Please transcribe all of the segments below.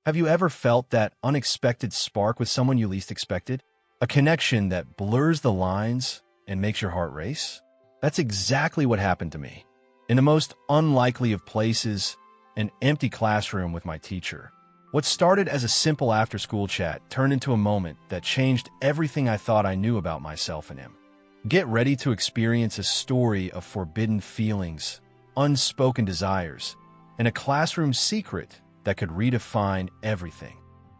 Have you ever felt that unexpected spark with someone you least expected? A connection that blurs the lines and makes your heart race? That's exactly what happened to me. In the most unlikely of places, an empty classroom with my teacher. What started as a simple after-school chat turned into a moment that changed everything I thought I knew about myself and him. Get ready to experience a story of forbidden feelings, unspoken desires, and a classroom secret that could redefine everything.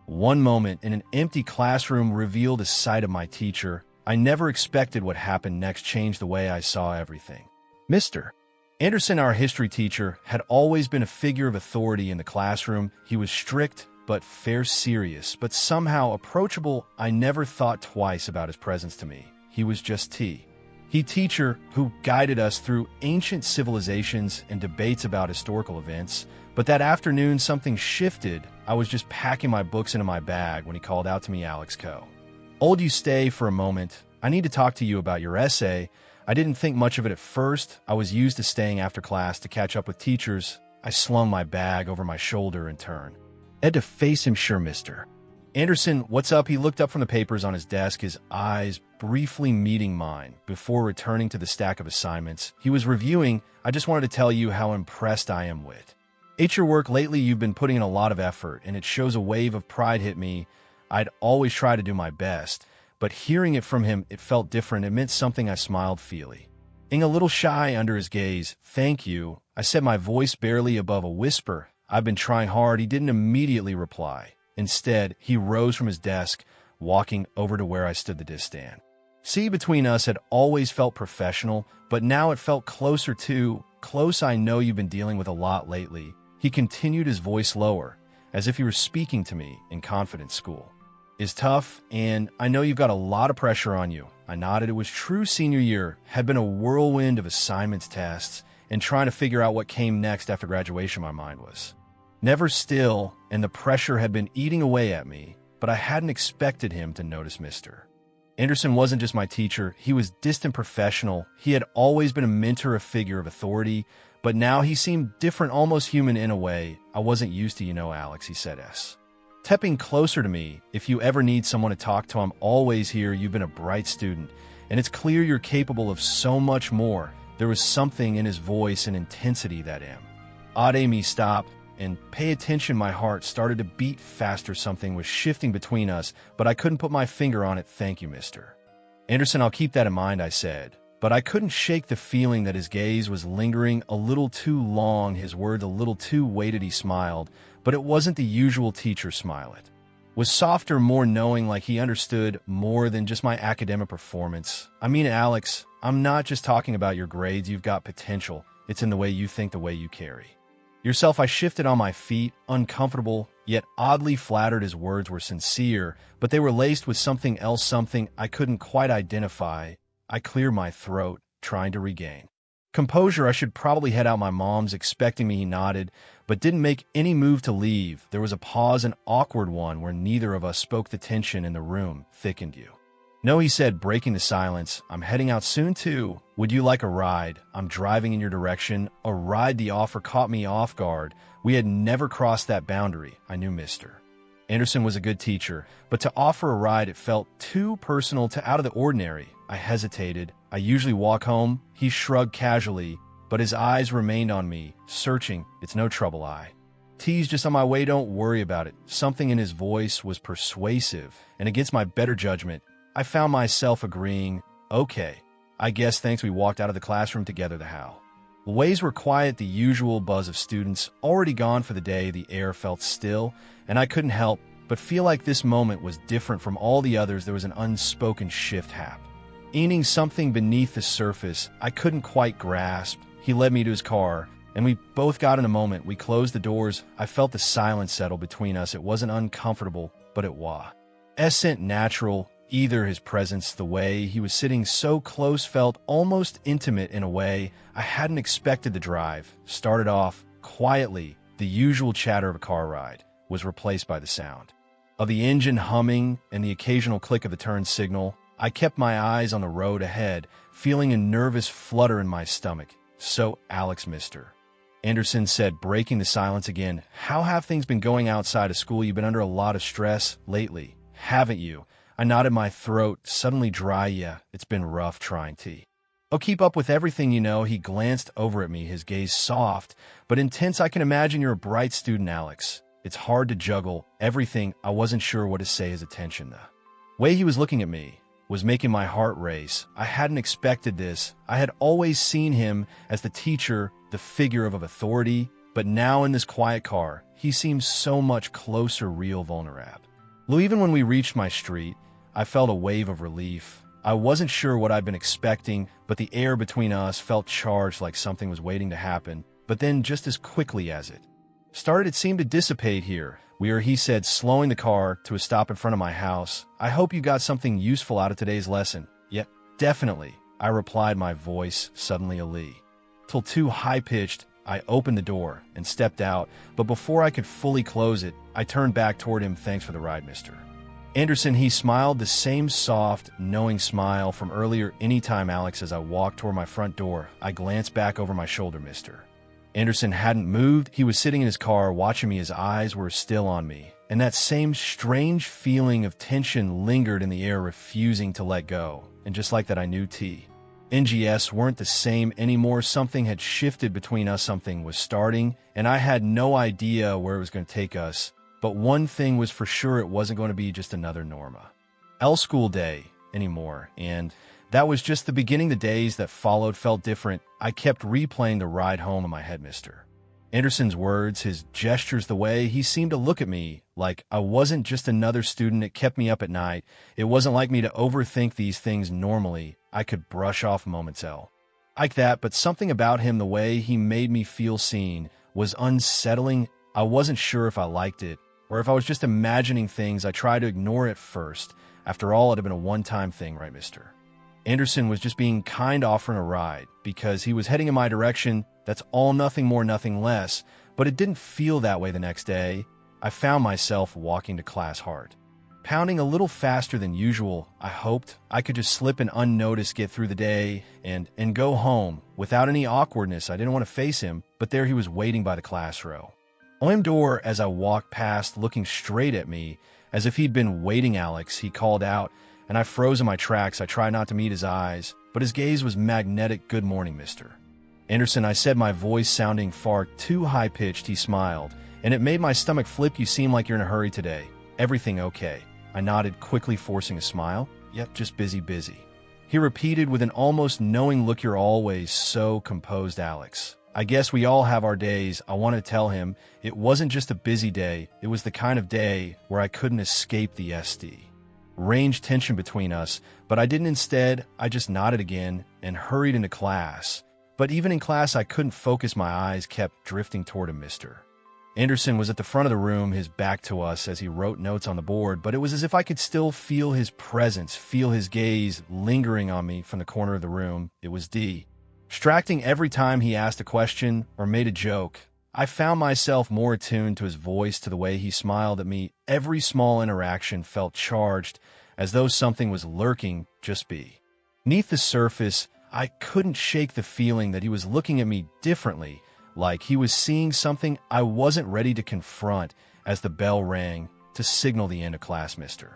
One moment in an empty classroom revealed a side of my teacher I never expected. What happened next changed the way I saw everything. Mr. Anderson, our history teacher, had always been a figure of authority in the classroom. He was strict, but fair serious, but somehow approachable. I never thought twice about his presence to me. He was just He teacher who guided us through ancient civilizations and debates about historical events. But that afternoon, something shifted. I was just packing my books into my bag when he called out to me, "Alex Coe. Old, you stay for a moment. I need to talk to you about your essay." I didn't think much of it at first. I was used to staying after class to catch up with teachers. I slung my bag over my shoulder and turned. I had to face him. "Sure, Mr. Anderson, what's up?" He looked up from the papers on his desk, his eyes briefly meeting mine before returning to the stack of assignments he was reviewing. "I just wanted to tell you how impressed I am with your work lately. You've been putting in a lot of effort, and it shows." A wave of pride hit me. I'd always try to do my best, but hearing it from him, it felt different. It meant something. I smiled, feeling a little shy under his gaze. "Thank you," I said, my voice barely above a whisper. "I've been trying hard." He didn't immediately reply. Instead, he rose from his desk, walking over to where I stood. The distant sea between us had always felt professional, but now it felt closer too close. "I know you've been dealing with a lot lately," he continued, his voice lower, as if he were speaking to me in confidence. "School is tough, and I know you've got a lot of pressure on you." I nodded. It was true. Senior year had been a whirlwind of assignments, tests, and trying to figure out what came next after graduation. My mind was never still, and the pressure had been eating away at me, but I hadn't expected him to notice. Mr. Anderson wasn't just my teacher. He was distant professional. He had always been a mentor, a figure of authority, but now he seemed different, almost human in a way I wasn't used to. "You know, Alex," he said, stepping closer to me, "if you ever need someone to talk to, I'm always here. You've been a bright student, and it's clear you're capable of so much more." There was something in his voice and intensity that made me stop and pay attention. My heart started to beat faster. Something was shifting between us, but I couldn't put my finger on it. "Thank you, Mr. Anderson. I'll keep that in mind," I said. But I couldn't shake the feeling that his gaze was lingering a little too long, his words a little too weighted. He smiled, but it wasn't the usual teacher smile. It was softer, more knowing, like he understood more than just my academic performance. "I mean, Alex, I'm not just talking about your grades. You've got potential. It's in the way you think, the way you carry yourself." I shifted on my feet, uncomfortable, yet oddly flattered. His words were sincere, but they were laced with something else, something I couldn't quite identify. I cleared my throat, trying to regain composure. "I should probably head out. My mom's expecting me." He nodded, but didn't make any move to leave. There was a pause, an awkward one, where neither of us spoke. The tension in the room thickened. "You no," he said, breaking the silence. "I'm heading out soon, too. Would you like a ride? I'm driving in your direction." A ride? The offer caught me off guard. We had never crossed that boundary. I knew Mr. Anderson was a good teacher, but to offer a ride, it felt too personal, too out of the ordinary. I hesitated. "I usually walk home." He shrugged casually, but his eyes remained on me, searching. "It's no trouble. I teased, just on my way. Don't worry about it." Something in his voice was persuasive, and against my better judgment, I found myself agreeing. "Okay, I guess thanks." We walked out of the classroom together. The hallways were quiet, the usual buzz of students already gone for the day. The air felt still, and I couldn't help but feel like this moment was different from all the others. There was an unspoken shift happening, something beneath the surface I couldn't quite grasp. He led me to his car, and we both got in a moment. We closed the doors. I felt the silence settle between us. It wasn't uncomfortable, but it wasn't natural either. His presence, the way he was sitting so close, felt almost intimate in a way I hadn't expected. The drive started off quietly. The usual chatter of a car ride was replaced by the sound of the engine humming and the occasional click of the turn signal. I kept my eyes on the road ahead, feeling a nervous flutter in my stomach. "So, Alex," Mr. Anderson said, breaking the silence again. How have things been going outside of school? You've been under a lot of stress lately, haven't you? I nodded, my throat suddenly dry. Yeah, it's been rough trying tea. Oh, keep up with everything, you know. He glanced over at me, his gaze soft but intense. I can imagine you're a bright student, Alex. It's hard to juggle everything. I wasn't sure what to say. His attention, the way he was looking at me, was making my heart race. I hadn't expected this. I had always seen him as the teacher, the figure of authority, but now in this quiet car, he seems so much closer, real, vulnerable. Even when we reached my street, I felt a wave of relief. I wasn't sure what I'd been expecting, but the air between us felt charged, like something was waiting to happen. But then, just as quickly as it started, it seemed to dissipate here. He said, slowing the car to a stop in front of my house. I hope you got something useful out of today's lesson. Yeah, definitely, I replied, my voice suddenly a little too high-pitched. I opened the door and stepped out, but before I could fully close it, I turned back toward him. Thanks for the ride, Mr. Anderson. He smiled, the same soft, knowing smile from earlier. Anytime, Alex. As I walked toward my front door, I glanced back over my shoulder. Mr. Anderson hadn't moved. He was sitting in his car, watching me. His eyes were still on me, and that same strange feeling of tension lingered in the air, refusing to let go. And just like that, I knew NGS weren't the same anymore. Something had shifted between us. Something was starting, and I had no idea where it was going to take us. But one thing was for sure, it wasn't going to be just another Norma L school day anymore. And that was just the beginning. The days that followed felt different. I kept replaying the ride home in my head. Mr. Anderson's words, his gestures, the way he seemed to look at me like I wasn't just another student. It kept me up at night. It wasn't like me to overthink these things. Normally, I could brush off moments like that, but something about him, the way he made me feel seen, was unsettling. I wasn't sure if I liked it or if I was just imagining things. I tried to ignore it first. After all, it had been a one-time thing, right? Mr. Anderson was just being kind, offering a ride because he was heading in my direction. That's all, nothing more, nothing less. But it didn't feel that way the next day. I found myself walking to class, heart pounding a little faster than usual. I hoped I could just slip and unnoticed, get through the day and go home without any awkwardness. I didn't want to face him, but there he was waiting by the class row. On door, as I walked past, looking straight at me as if he'd been waiting. Alex, he called out, and I froze in my tracks. I tried not to meet his eyes, but his gaze was magnetic. Good morning, Mr. Anderson, I said, my voice sounding far too high-pitched. He smiled, and it made my stomach flip. You seem like you're in a hurry today. Everything okay? I nodded, quickly forcing a smile. Yep, just busy. He repeated with an almost knowing look. You're always so composed, Alex. I guess we all have our days. I wanted to tell him it wasn't just a busy day. It was the kind of day where I couldn't escape the range tension between us, but I didn't. Instead, I just nodded again and hurried into class. But even in class, I couldn't focus. My eyes kept drifting toward him. Mr. Anderson was at the front of the room, his back to us as he wrote notes on the board, but it was as if I could still feel his presence, feel his gaze lingering on me from the corner of the room. It was distracting. Every time he asked a question or made a joke, I found myself more attuned to his voice, to the way he smiled at me. Every small interaction felt charged, as though something was lurking just beneath the surface. I couldn't shake the feeling that he was looking at me differently, like he was seeing something I wasn't ready to confront. As the bell rang to signal the end of class, Mr.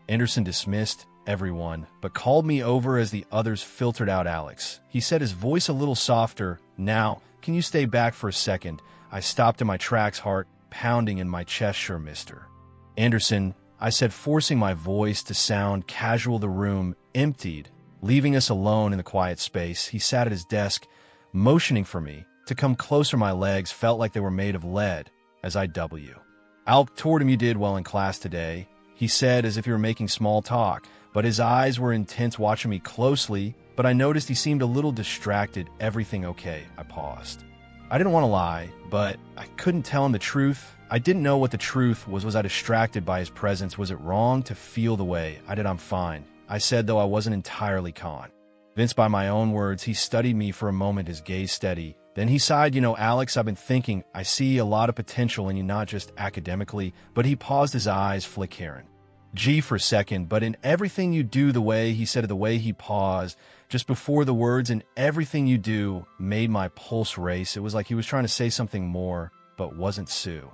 Anderson dismissed everyone, but called me over as the others filtered out. Alex, he said, his voice a little softer. Now, can you stay back for a second? I stopped in my tracks, heart pounding in my chest. Sure, Mr. Anderson, I said, forcing my voice to sound casual. The room emptied, leaving us alone in the quiet space. He sat at his desk, motioning for me to come closer. My legs felt like they were made of lead as I out toward him. You did well in class today, he said, as if he were making small talk, but his eyes were intense, watching me closely. But I noticed he seemed a little distracted. Everything okay? I paused. I didn't want to lie, but I couldn't tell him the truth. I didn't know what the truth was. Was I distracted by his presence? Was it wrong to feel the way I did? I'm fine, I said, though I wasn't entirely convinced by my own words. He studied me for a moment, his gaze steady. Then he sighed. Alex, I've been thinking. I see a lot of potential in you, not just academically. But he paused, his eyes flickering for a second. But in everything you do, the way he said it, the way he paused, just before the words "and everything you do" made my pulse race. It was like he was trying to say something more, but wasn't Sue.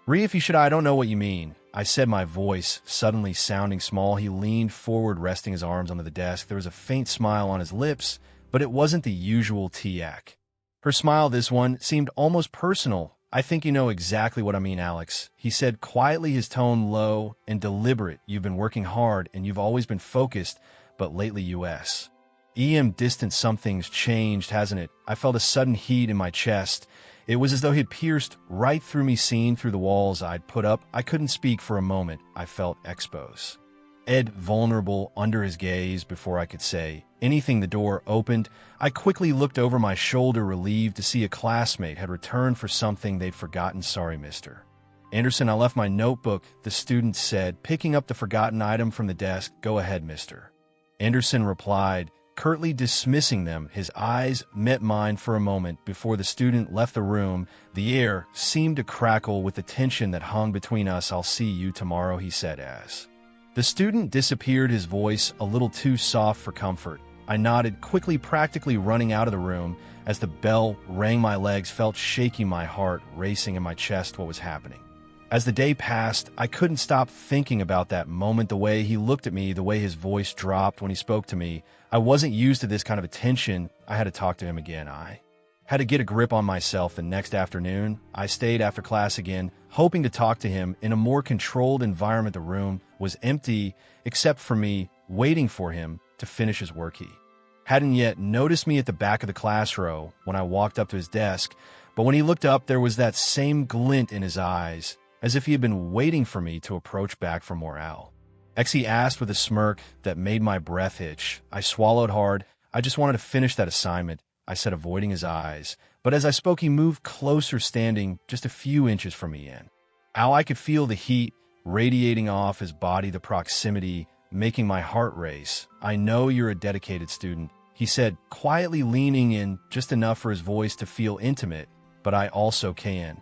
If you should, I don't know what you mean," I said, my voice suddenly sounding small. He leaned forward, resting his arms onto the desk. There was a faint smile on his lips, but it wasn't the usual Tiak. Her smile, this one, seemed almost personal. "I think you know exactly what I mean, Alex," he said quietly, his tone low and deliberate. "You've been working hard, and you've always been focused, but lately U.S. distant. Something's changed, hasn't it?" I felt a sudden heat in my chest. It was as though he'd pierced right through me, seen through the walls I'd put up. I couldn't speak for a moment. I felt exposed. Ed vulnerable under his gaze before I could say anything. The door opened. I quickly looked over my shoulder, relieved to see a classmate had returned for something they'd forgotten. "Sorry, Mr. Anderson, I left my notebook," the student said, picking up the forgotten item from the desk. "Go ahead, Mr. Anderson replied, curtly dismissing them. His eyes met mine for a moment before the student left the room. The air seemed to crackle with the tension that hung between us. "I'll see you tomorrow," he said as the student disappeared, his voice a little too soft for comfort. I nodded, quickly, practically running out of the room. As the bell rang, my legs felt shaky, my heart racing in my chest. What was happening? As the day passed, I couldn't stop thinking about that moment, the way he looked at me, the way his voice dropped when he spoke to me. I wasn't used to this kind of attention. I had to talk to him again. I had to get a grip on myself. The next afternoon, I stayed after class again, hoping to talk to him in a more controlled environment. The room was empty, except for me, waiting for him to finish his work. He hadn't yet noticed me at the back of the class row when I walked up to his desk, but when he looked up, there was that same glint in his eyes, as if he had been waiting for me to approach back for more. He asked with a smirk that made my breath hitch. I swallowed hard. I just wanted to finish that assignment, I said, avoiding his eyes. But as I spoke, he moved closer, standing just a few inches from me. I could feel the heat radiating off his body, the proximity making my heart race. "I know you're a dedicated student," he said, quietly, leaning in just enough for his voice to feel intimate. "But I also can.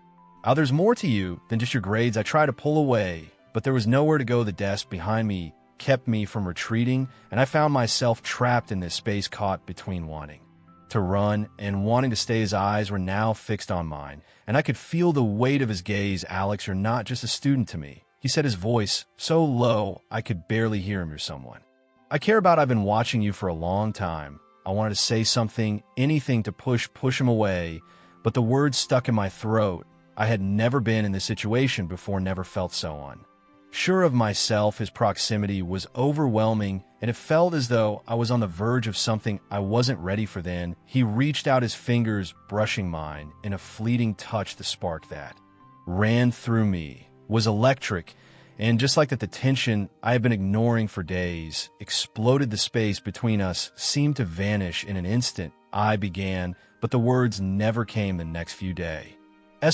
There's more to you than just your grades." I tried to pull away, but there was nowhere to go. The desk behind me kept me from retreating, and I found myself trapped in this space, caught between wanting to run and wanting to stay. His eyes were now fixed on mine, and I could feel the weight of his gaze. "Alex, you're not just a student to me," he said, his voice so low I could barely hear him. "You're someone I care about. I've been watching you for a long time." I wanted to say something, anything to push him away, but the words stuck in my throat. I had never been in this situation before, never felt so unsure of myself. His proximity was overwhelming, and it felt as though I was on the verge of something I wasn't ready for. Then he reached out, his fingers brushing mine in a fleeting touch. The spark that ran through me was electric, and just like that, the tension I had been ignoring for days exploded. The space between us seemed to vanish in an instant. I began, but the words never came. The next few days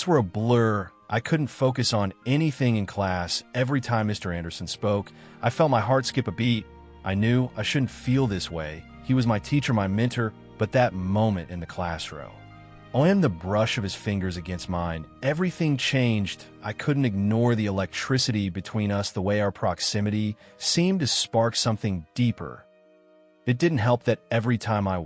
were a blur. I couldn't focus on anything in class. Every time Mr. Anderson spoke, I felt my heart skip a beat. I knew I shouldn't feel this way. He was my teacher, my mentor, but that moment in the classroom, on the brush of his fingers against mine, everything changed. I couldn't ignore the electricity between us, the way our proximity seemed to spark something deeper. It didn't help that every time I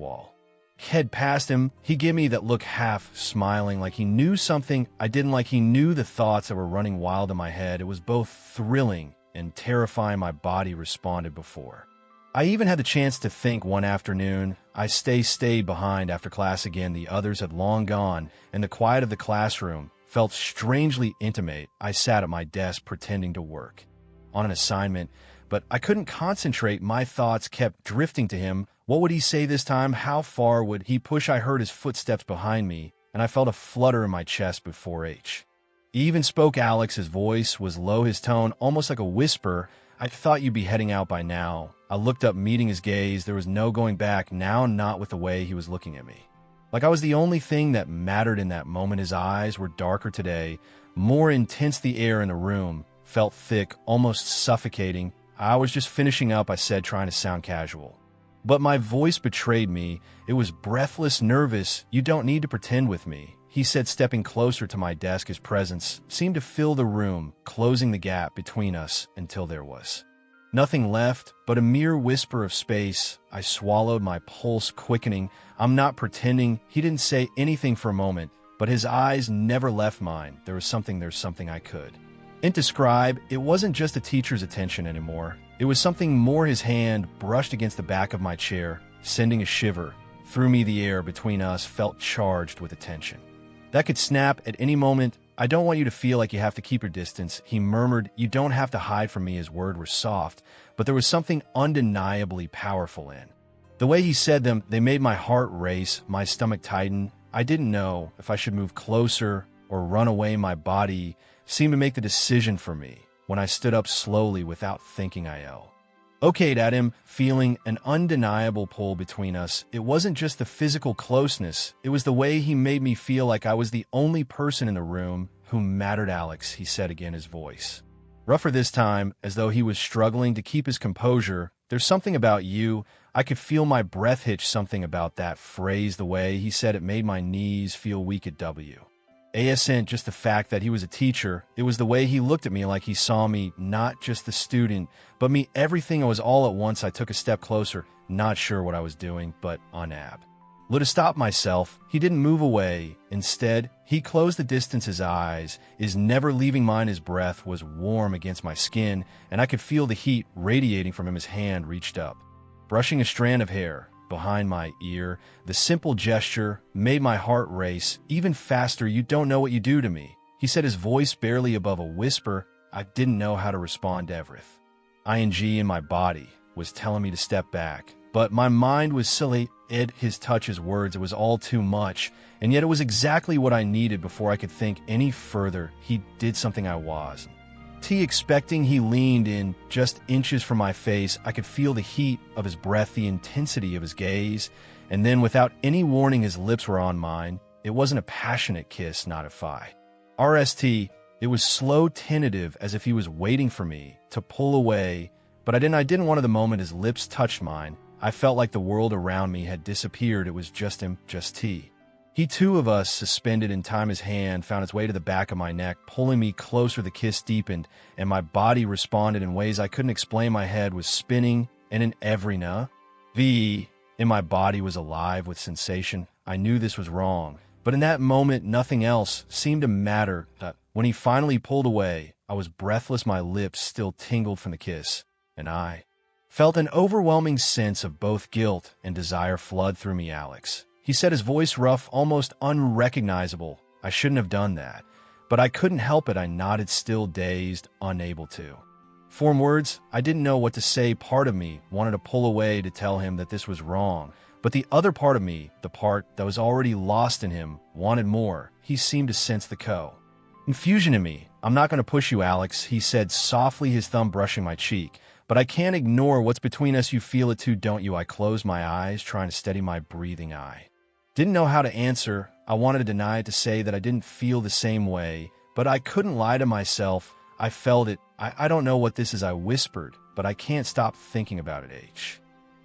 head past him, he gave me that look, half smiling, like he knew something I didn't, like he knew the thoughts that were running wild in my head. It was both thrilling and terrifying. My body responded before I even had the chance to think. One afternoon, I stayed behind after class again. The others had long gone, and the quiet of the classroom felt strangely intimate. I sat at my desk pretending to work on an assignment, but I couldn't concentrate. My thoughts kept drifting to him. What would he say this time? How far would he push? I heard his footsteps behind me, and I felt a flutter in my chest before he even spoke. "Alex," his voice was low, his tone almost like a whisper. "I thought you'd be heading out by now." I looked up, meeting his gaze. There was no going back now, not with the way he was looking at me. Like I was the only thing that mattered in that moment. His eyes were darker today, more intense. The air in the room felt thick, almost suffocating. "I was just finishing up," I said, trying to sound casual. But my voice betrayed me. It was breathless, nervous. "You don't need to pretend with me," he said, stepping closer to my desk. His presence seemed to fill the room, closing the gap between us until there was Nothing left but a mere whisper of space. I swallowed, my pulse quickening. I'm not pretending. He didn't say anything for a moment, but his eyes never left mine. There's something I could. And describe, it wasn't just a teacher's attention anymore. It was something more. His hand brushed against the back of my chair, sending a shiver through me. The air between us felt charged with attention. That could snap at any moment. I don't want you to feel like you have to keep your distance, he murmured. You don't have to hide from me. His words were soft, but there was something undeniably powerful in the way he said them. They made my heart race, my stomach tighten. I didn't know if I should move closer or run away. My body seemed to make the decision for me. When I stood up slowly without thinking, I yelled, "Okay," at him, feeling an undeniable pull between us. It wasn't just the physical closeness. It was the way he made me feel like I was the only person in the room who mattered. "Alex," he said again, his voice rougher this time, as though he was struggling to keep his composure. "There's something about you." I could feel my breath hitch. Something about that phrase, the way he said it, made my knees feel weak. At wasn't just the fact that he was a teacher. It was the way he looked at me, like he saw me, not just the student, but me, everything. I was all at once. I took a step closer, not sure what I was doing, but unable to stop myself. He didn't move away. Instead, he closed the distance. His eyes is never leaving mine. His breath was warm against my skin, and I could feel the heat radiating from him. His hand reached up, brushing a strand of hair behind my ear. The simple gesture made my heart race even faster. "You don't know what you do to me," he said, his voice barely above a whisper. I didn't know how to respond. Ing in my body was telling me to step back, but my mind was silly. His touch, his words, it was all too much, and yet it was exactly what I needed. Before I could think any further, he did something I wasn't expecting. He leaned in just inches from my face. I could feel the heat of his breath, the intensity of his gaze, and then without any warning, his lips were on mine. It wasn't a passionate kiss, not a RST. It was slow, tentative, as if he was waiting for me to pull away, but I didn't want it. The moment his lips touched mine, I felt like the world around me had disappeared. It was just him, just he, two of us suspended in time. His hand found its way to the back of my neck, pulling me closer. The kiss deepened, and my body responded in ways I couldn't explain. My head was spinning, and in every V in my body was alive with sensation. I knew this was wrong, but in that moment, nothing else seemed to matter. When he finally pulled away, I was breathless. My lips still tingled from the kiss, and I felt an overwhelming sense of both guilt and desire flood through me. "Alex," he said, his voice rough, almost unrecognizable. I shouldn't have done that, but I couldn't help it. I nodded, still dazed, unable to form words. I didn't know what to say. Part of me wanted to pull away to tell him that this was wrong, but the other part of me, the part that was already lost in him, wanted more. He seemed to sense the confusion in me. "I'm not going to push you, Alex," he said softly, his thumb brushing my cheek. "But I can't ignore what's between us. You feel it too, don't you?" I closed my eyes, trying to steady my breathing. I didn't know how to answer. I wanted to deny it, to say that I didn't feel the same way, but I couldn't lie to myself. I felt it. I don't know what this is," I whispered, "but I can't stop thinking about it."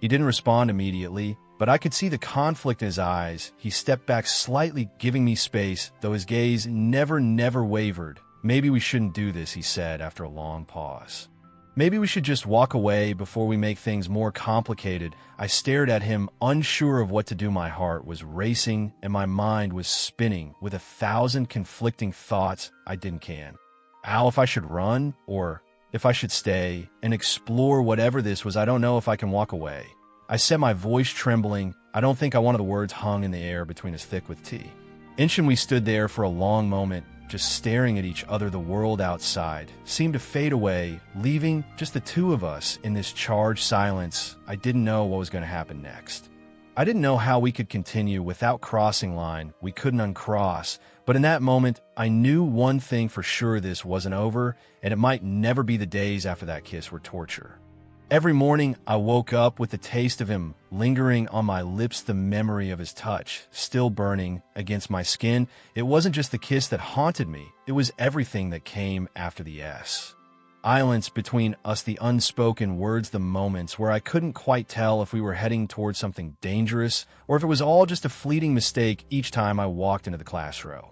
He didn't respond immediately, but I could see the conflict in his eyes. He stepped back slightly, giving me space, though his gaze never wavered. "Maybe we shouldn't do this," he said after a long pause. "Maybe we should just walk away before we make things more complicated." I stared at him, unsure of what to do. My heart was racing and my mind was spinning with 1,000 conflicting thoughts. I didn't can. If I should run or if I should stay and explore whatever this was. "I don't know if I can walk away," I said, my voice trembling. I don't think I wanted. The words hung in the air between us, thick with tea. And we stood there for a long moment, just staring at each other. The world outside seemed to fade away, leaving just the two of us in this charged silence. I didn't know what was going to happen next. I didn't know how we could continue without crossing line. We couldn't uncross. But in that moment, I knew one thing for sure: this wasn't over, and it might never be. The days after that kiss were torture. Every morning, I woke up with the taste of him lingering on my lips, the memory of his touch still burning against my skin. It wasn't just the kiss that haunted me. It was everything that came after the silence between us, the unspoken words, the moments where I couldn't quite tell if we were heading towards something dangerous or if it was all just a fleeting mistake. Each time I walked into the classroom,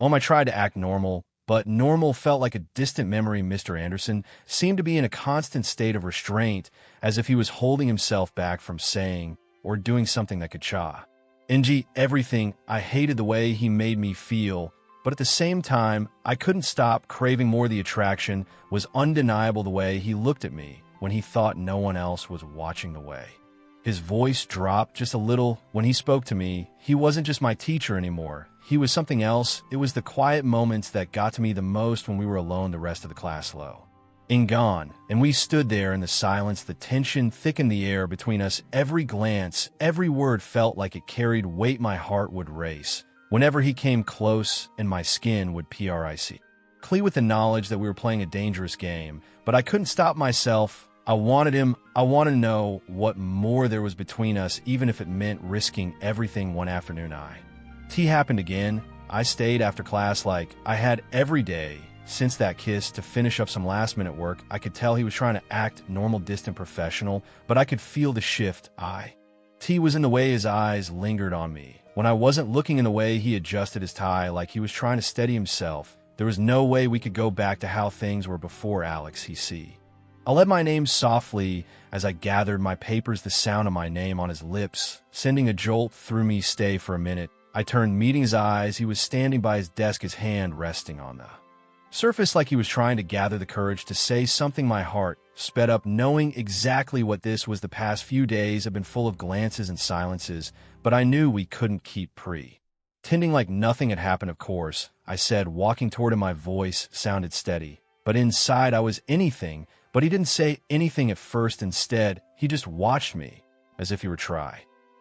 I tried to act normal, but normal felt like a distant memory. Mr. Anderson seemed to be in a constant state of restraint, as if he was holding himself back from saying or doing something that could cha. NG everything. I hated the way he made me feel, but at the same time, I couldn't stop craving more. The attraction was undeniable. The way he looked at me when he thought no one else was watching. The way his voice dropped just a little when he spoke to me. He wasn't just my teacher anymore. He was something else. It was the quiet moments that got to me the most, when we were alone, the rest of the class low and gone, and we stood there in the silence. The tension thickened the air between us. Every glance, every word felt like it carried weight. My heart would race whenever he came close, and my skin would prick with the knowledge that we were playing a dangerous game, but I couldn't stop myself. I wanted him. I wanted to know what more there was between us, even if it meant risking everything. One afternoon, T happened again. I stayed after class like I had every day since that kiss to finish up some last-minute work. I could tell he was trying to act normal, distant, professional, but I could feel the shift. T was in the way his eyes lingered on me. When I wasn't looking, in the way he adjusted his tie like he was trying to steady himself. There was no way we could go back to how things were before. Alex, he see. I led my name softly as I gathered my papers, the sound of my name on his lips, sending a jolt through me. Stay for a minute. I turned, meeting his eyes. He was standing by his desk, his hand resting on the surface like he was trying to gather the courage to say something. My heart sped up, knowing exactly what this was. The past few days have been full of glances and silences, but I knew we couldn't keep pretending like nothing had happened. Of course, I said, walking toward him. My voice sounded steady, but inside I was anything. But he didn't say anything at first. Instead, he just watched me, as if he were trying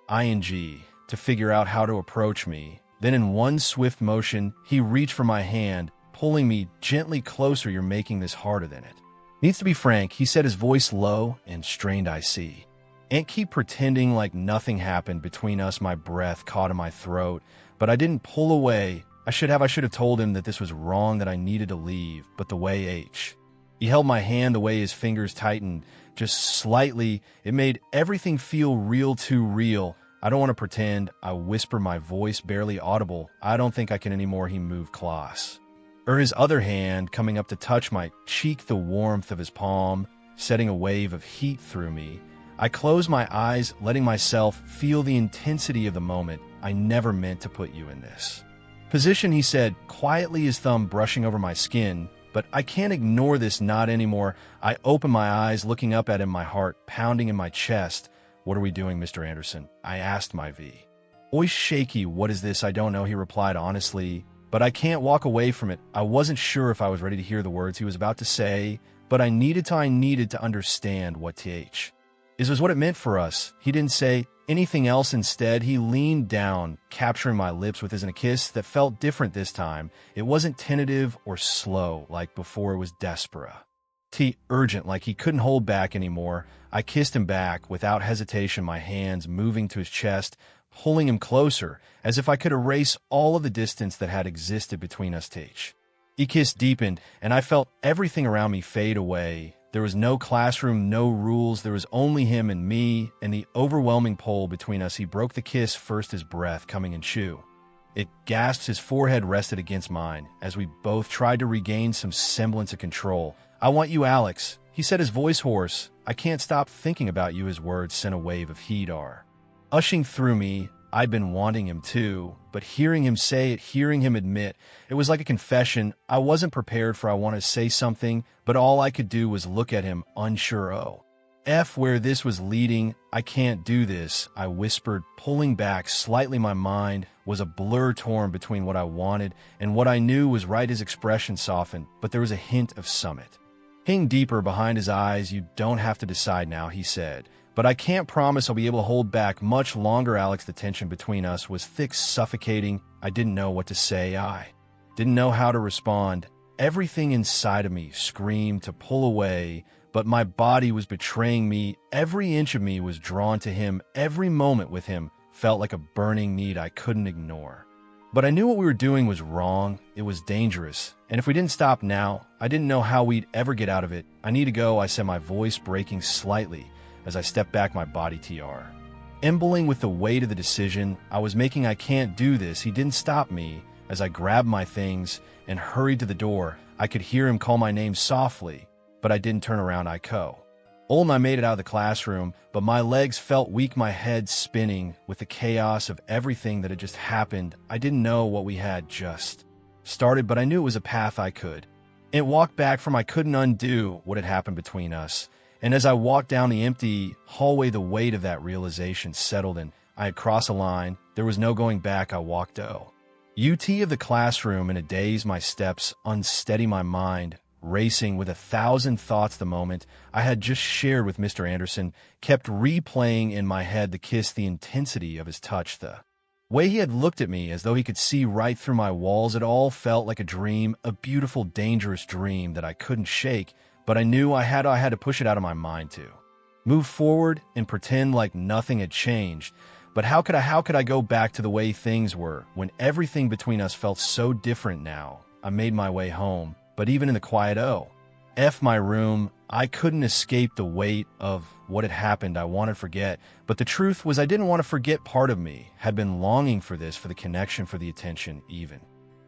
to figure out how to approach me. Then in one swift motion, he reached for my hand, pulling me gently closer. You're making this harder than it needs to be, Frank, he said, his voice low and strained. I see. And keep pretending like nothing happened between us. My breath caught in my throat, but I didn't pull away. I should have told him that this was wrong, that I needed to leave, but the way he held my hand, the way his fingers tightened just slightly, it made everything feel real, too real. I don't want to pretend, I whisper, my voice barely audible. I don't think I can anymore. He moved close, his other hand coming up to touch my cheek, the warmth of his palm setting a wave of heat through me. I closed my eyes, letting myself feel the intensity of the moment. I never meant to put you in this position, he said, quietly, his thumb brushing over my skin. But I can't ignore this, not anymore. I opened my eyes, looking up at him, my heart pounding in my chest. What are we doing, Mr. Anderson? I asked, my voice shaky. What is this? I don't know, he replied honestly, but I can't walk away from it. I wasn't sure if I was ready to hear the words he was about to say, but I needed to understand what was what it meant for us. He didn't say anything else. Instead, he leaned down, capturing my lips with his, in a kiss that felt different this time. It wasn't tentative or slow like before. It was desperate, urgent, like he couldn't hold back anymore. I kissed him back without hesitation, my hands moving to his chest, pulling him closer, as if I could erase all of the distance that had existed between us. The kiss deepened, and I felt everything around me fade away. There was no classroom, no rules. There was only him and me, and the overwhelming pull between us. He broke the kiss first, his breath coming in chew. It gasped, his forehead rested against mine, as we both tried to regain some semblance of control. I want you, Alex, he said, his voice hoarse. I can't stop thinking about you. His words sent a wave of heat ushing through me. I'd been wanting him too, but hearing him say it, hearing him admit, it was like a confession. I wasn't prepared for. I wanted to say something, but all I could do was look at him, unsure. Where this was leading. I can't do this, I whispered, pulling back slightly. My mind was a blur, torn between what I wanted and what I knew was right. His expression softened, but there was a hint of summit hanging deeper behind his eyes. You don't have to decide now, he said, but I can't promise I'll be able to hold back much longer. Alex, the tension between us was thick, suffocating. I didn't know what to say. I didn't know how to respond. Everything inside of me screamed to pull away, but my body was betraying me. Every inch of me was drawn to him. Every moment with him felt like a burning need I couldn't ignore. But I knew what we were doing was wrong. It was dangerous. And if we didn't stop now, I didn't know how we'd ever get out of it. I need to go, I said, my voice breaking slightly as I stepped back, my body trembling with the weight of the decision I was making. I can't do this. He didn't stop me, As I grabbed my things and hurried to the door, I could hear him call my name softly, but I didn't turn around. I made it out of the classroom, but my legs felt weak, my head spinning with the chaos of everything that had just happened. I didn't know what we had just started, but I knew it was a path I could. It walked back from I couldn't undo what had happened between us. And as I walked down the empty hallway, the weight of that realization settled in. I had crossed a line. There was no going back. I walked out of the classroom in a daze, my steps unsteady, my mind racing with 1,000 thoughts. The moment I had just shared with Mr. Anderson kept replaying in my head, the kiss, the intensity of his touch, the way he had looked at me as though he could see right through my walls. It all felt like a dream, a beautiful, dangerous dream that I couldn't shake, but I knew I had to push it out of my mind to move forward and pretend like nothing had changed. But how could I go back to the way things were when everything between us felt so different now? I made my way home, but even in the quiet my room, I couldn't escape the weight of what had happened. I wanted to forget, but the truth was I didn't want to forget. Part of me had been longing for this, for the connection, for the attention, even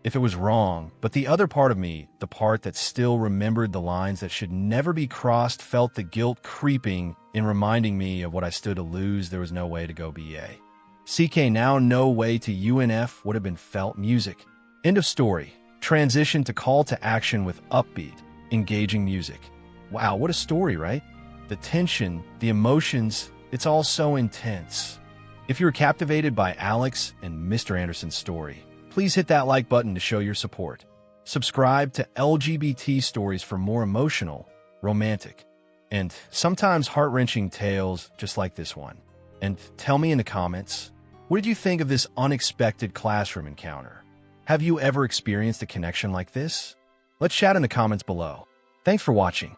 if it was wrong. But the other part of me, the part that still remembered the lines that should never be crossed, felt the guilt creeping in reminding me of what I stood to lose. There was no way to go BA. Now no way to UNF would have been felt. Music. End of story. Transition to call to action with upbeat, engaging music. Wow, what a story, right? The tension, the emotions, it's all so intense. If you were captivated by Alex and Mr. Anderson's story, please hit that like button to show your support. Subscribe to LGBT Stories for more emotional, romantic, and sometimes heart-wrenching tales just like this one. And tell me in the comments, what did you think of this unexpected classroom encounter? Have you ever experienced a connection like this? Let's chat in the comments below. Thanks for watching.